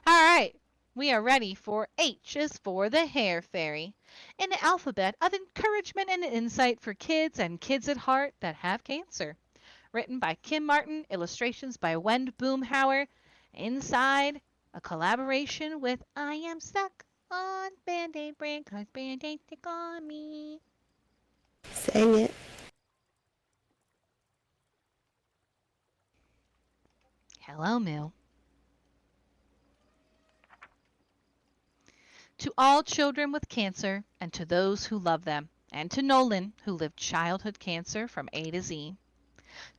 right. We are ready for H is for the Hair Fairy, an alphabet of encouragement and insight for kids and kids at heart that have cancer. Written by Kim Martin, illustrations by Wend Boomhauer. Inside, a collaboration with I Am Stuck on Band-Aid Brand, 'cause Band-Aid stick on me. Sing it. Hello, Moo. To all children with cancer, and to those who love them, and to Nolan, who lived childhood cancer from A to Z.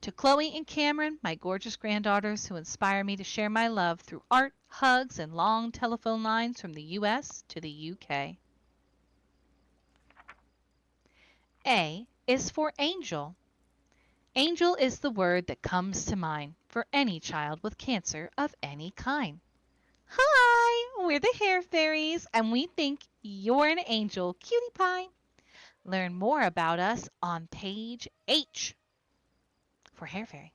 To Chloe and Cameron, my gorgeous granddaughters who inspire me to share my love through art, hugs, and long telephone lines from the US to the UK. A is for Angel. Angel is the word that comes to mind for any child with cancer of any kind. Hi, we're the Hair Fairies, and we think you're an angel, cutie pie. Learn more about us on page H for Hair Fairy.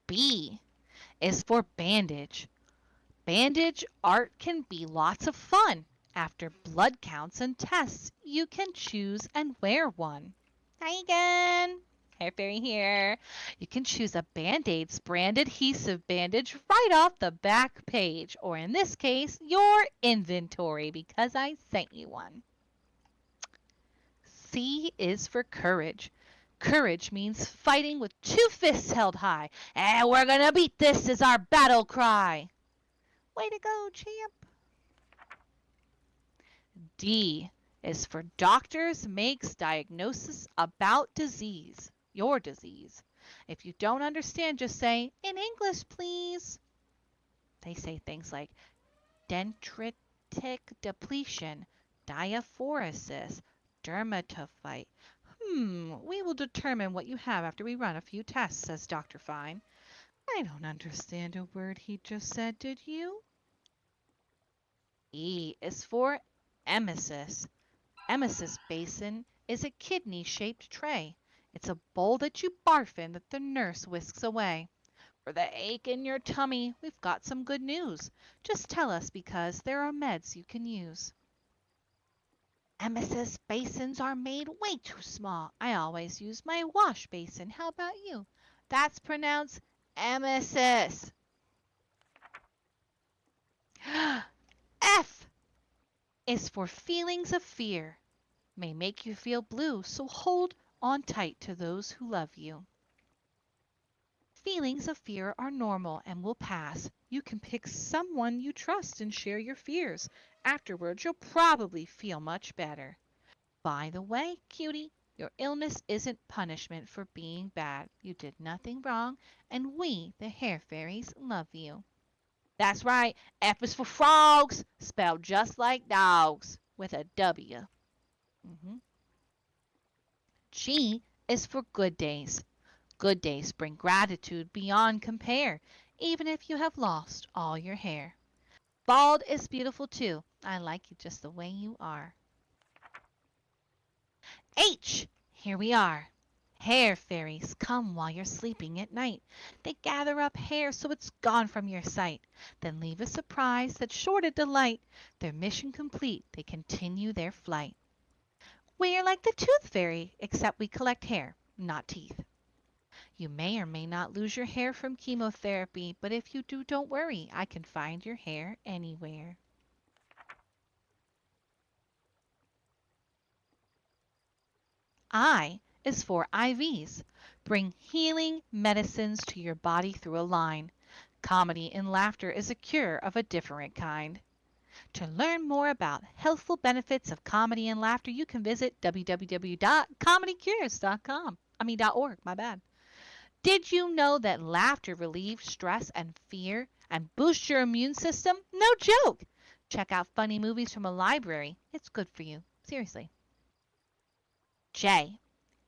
B is for bandage. Bandage art can be lots of fun. After blood counts and tests, you can choose and wear one. Hi again. Hair Fairy here. You can choose a Band-Aids brand adhesive bandage right off the back page, or in this case, your inventory, because I sent you one. C is for courage. Courage means fighting with two fists held high. And we're gonna beat this is our battle cry. Way to go, champ. D is for doctors makes diagnosis about disease, your disease. If you don't understand, just say, in English, please. They say things like dendritic depletion, diaphoresis, dermatophyte. We will determine what you have after we run a few tests, says Dr. Fine. I don't understand a word he just said, did you? E is for emesis. Emesis basin is a kidney-shaped tray. It's a bowl that you barf in that the nurse whisks away. For the ache in your tummy, we've got some good news. Just tell us because there are meds you can use. Emesis basins are made way too small. I always use my wash basin. How about you? That's pronounced emesis. F is for feelings of fear. May make you feel blue, so hold on tight to those who love you. Feelings of fear are normal and will pass. You can pick someone you trust and share your fears. Afterwards, you'll probably feel much better. By the way, cutie, your illness isn't punishment for being bad. You did nothing wrong, and we, the Hair Fairies, love you. That's right, F is for frogs, spelled just like dogs, with a W. G is for good days. Good days bring gratitude beyond compare, even if you have lost all your hair. Bald is beautiful too. I like you just the way you are. H, here we are. Hair fairies come while you're sleeping at night. They gather up hair so it's gone from your sight. Then leave a surprise that's sure to delight. Their mission complete, they continue their flight. We're like the tooth fairy, except we collect hair, not teeth. You may or may not lose your hair from chemotherapy, but if you do, don't worry. I can find your hair anywhere. I is for IVs. Bring healing medicines to your body through a line. Comedy and laughter is a cure of a different kind. To learn more about healthful benefits of comedy and laughter, you can visit www.comedycures.org. My bad. Did you know that laughter relieves stress and fear and boosts your immune system? No joke! Check out funny movies from a library. It's good for you. Seriously. J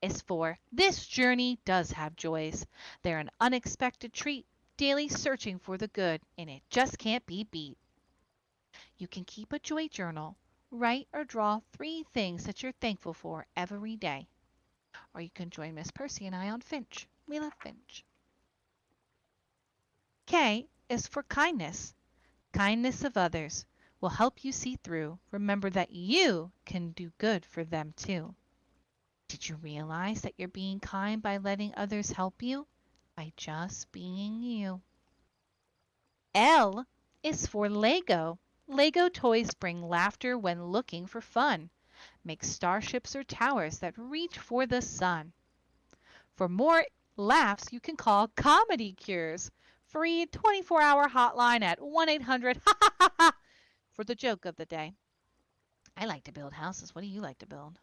is for this journey does have joys. They're an unexpected treat, daily searching for the good, and it just can't be beat. You can keep a joy journal. Write or draw 3 things that you're thankful for every day. Or you can join Miss Percy and I on Finch. We love Finch. K is for kindness. Kindness of others will help you see through. Remember that you can do good for them too. Did you realize that you're being kind by letting others help you? By just being you. L is for Lego. Lego toys bring laughter when looking for fun. Make starships or towers that reach for the sun. For more laughs, you can call Comedy Cures. Free 24-hour hotline at 1-800 for the joke of the day. I like to build houses. What do you like to build?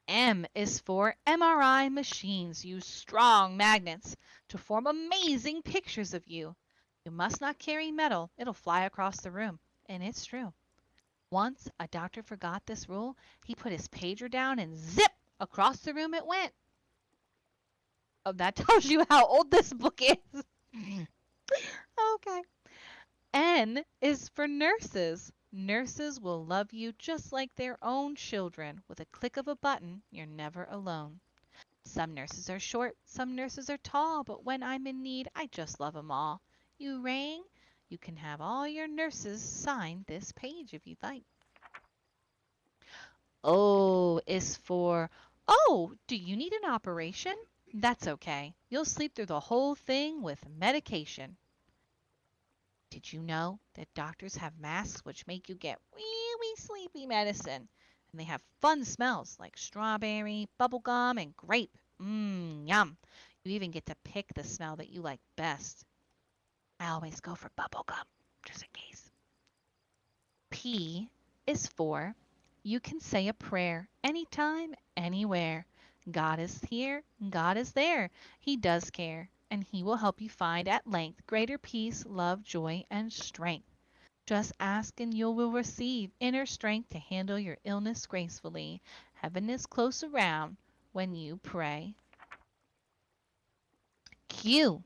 M is for MRI machines. Use strong magnets to form amazing pictures of you. You must not carry metal. It'll fly across the room. And it's true. Once a doctor forgot this rule. He put his pager down and zip! Across the room it went. Oh, that tells you how old this book is. Okay. N is for nurses. Nurses will love you just like their own children. With a click of a button, you're never alone. Some nurses are short, some nurses are tall, but when I'm in need, I just love 'em all. You rang? You can have all your nurses sign this page if you'd like. O is for, oh, do you need an operation? That's okay. You'll sleep through the whole thing with medication. Did you know that doctors have masks which make you get really sleepy medicine? And they have fun smells like strawberry, bubblegum, and grape. Mmm, yum. You even get to pick the smell that you like best. I always go for bubblegum, just in case. P is for you can say a prayer anytime, anywhere. God is here, God is there. He does care, and He will help you find at length greater peace, love, joy, and strength. Just ask and you will receive inner strength to handle your illness gracefully. Heaven is close around when you pray. Q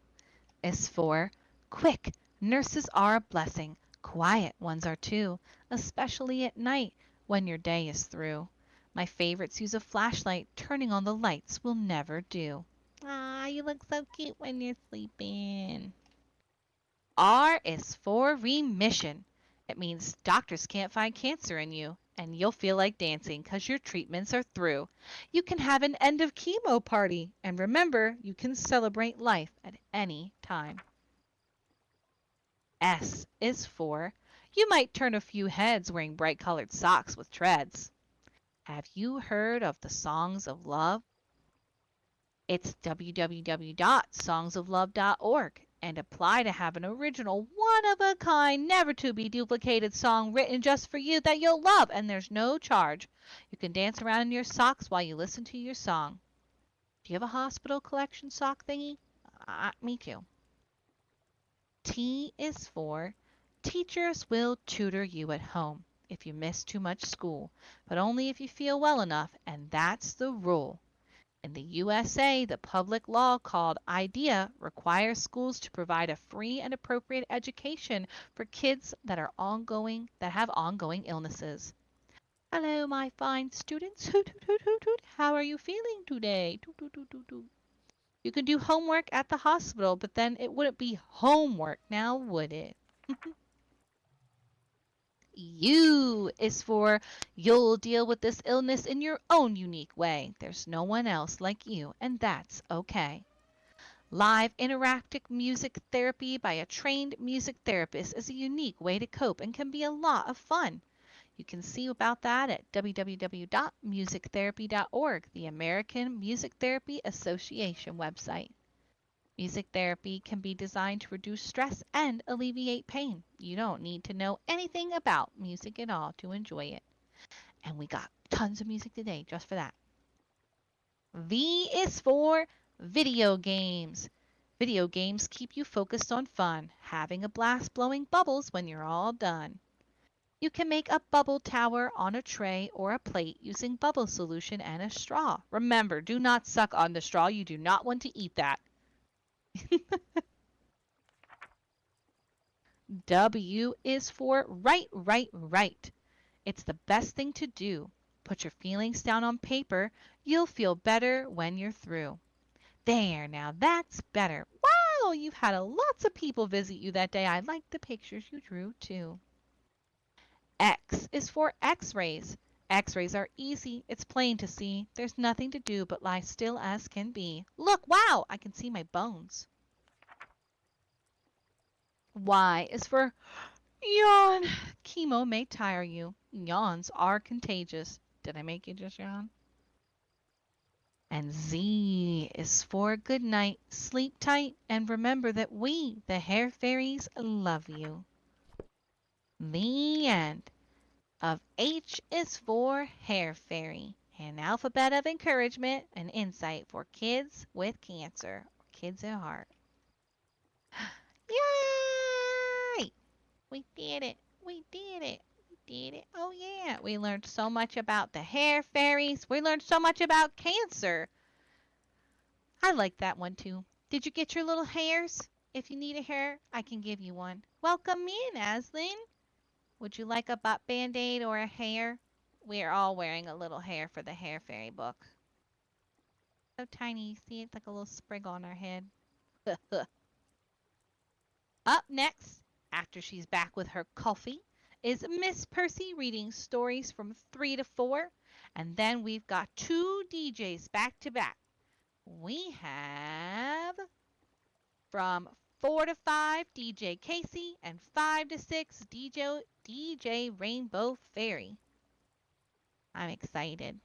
is for quick. Nurses are a blessing. Quiet ones are too, especially at night when your day is through. My favorites use a flashlight. Turning on the lights will never do. Ah, you look so cute when you're sleeping. R is for remission. It means doctors can't find cancer in you, and you'll feel like dancing because your treatments are through. You can have an end of chemo party, and remember, you can celebrate life at any time. S is for you might turn a few heads wearing bright colored socks with treads. Have you heard of the Songs of Love? It's www.songsoflove.org and apply to have an original, one of a kind, never to be duplicated song written just for you that you'll love, and there's no charge. You can dance around in your socks while you listen to your song. Do you have a hospital collection sock thingy? Me too. T is for teachers will tutor you at home if you miss too much school, but only if you feel well enough, and that's the rule. In the USA, the public law called IDEA requires schools to provide a free and appropriate education for kids that have ongoing illnesses. Hello, my fine students. Hoot, hoot, hoot, hoot, hoot. How are you feeling today? Toot, toot, toot, toot, toot. You can do homework at the hospital, but then it wouldn't be homework now, would it? U is for you'll deal with this illness in your own unique way. There's no one else like you, and that's okay. Live interactive music therapy by a trained music therapist is a unique way to cope and can be a lot of fun. You can see about that at www.musictherapy.org, the American Music Therapy Association website. Music therapy can be designed to reduce stress and alleviate pain. You don't need to know anything about music at all to enjoy it. And we got tons of music today just for that. V is for video games. Video games keep you focused on fun, having a blast blowing bubbles when you're all done. You can make a bubble tower on a tray or a plate using bubble solution and a straw. Remember, do not suck on the straw. You do not want to eat that. W is for right, right, right. It's the best thing to do. Put your feelings down on paper. You'll feel better when you're through. There, now that's better. Wow, you've had lots of people visit you that day. I like the pictures you drew too. X is for X-rays. X-rays are easy. It's plain to see. There's nothing to do but lie still as can be. Look, wow, I can see my bones. Y is for yawn. Chemo may tire you. Yawns are contagious. Did I make you just yawn? And Z is for good night. Sleep tight and remember that we, the hair fairies, love you. The end. Of H is for hair fairy. An alphabet of encouragement and insight for kids with cancer or kids at heart. Yay! We did it. We did it. We did it. Oh, yeah. We learned so much about the hair fairies. We learned so much about cancer. I like that one too. Did you get your little hairs? If you need a hair, I can give you one. Welcome in, Aslyn. Would you like a butt band-aid or a hair? We are all wearing a little hair for the hair fairy book. So tiny. See, it's like a little sprig on our head. Up next, after she's back with her coffee, is Miss Percy reading stories from 3 to 4. And then we've got 2 DJs back to back. We have from 4 to 5 DJ Casey and 5 to 6 DJ Rainbow Fairy. I'm excited.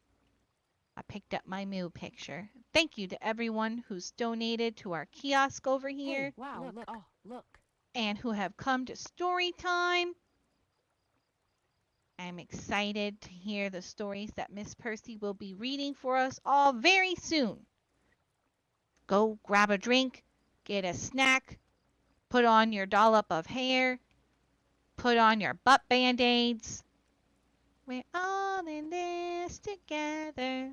I picked up my Moo picture. Thank you to everyone who's donated to our kiosk over here. Hey, wow, look. Oh, look. And who have come to story time. I'm excited to hear the stories that Miss Percy will be reading for us all very soon. Go grab a drink, get a snack, put on your dollop of hair, put on your butt band-aids. We're all in this together.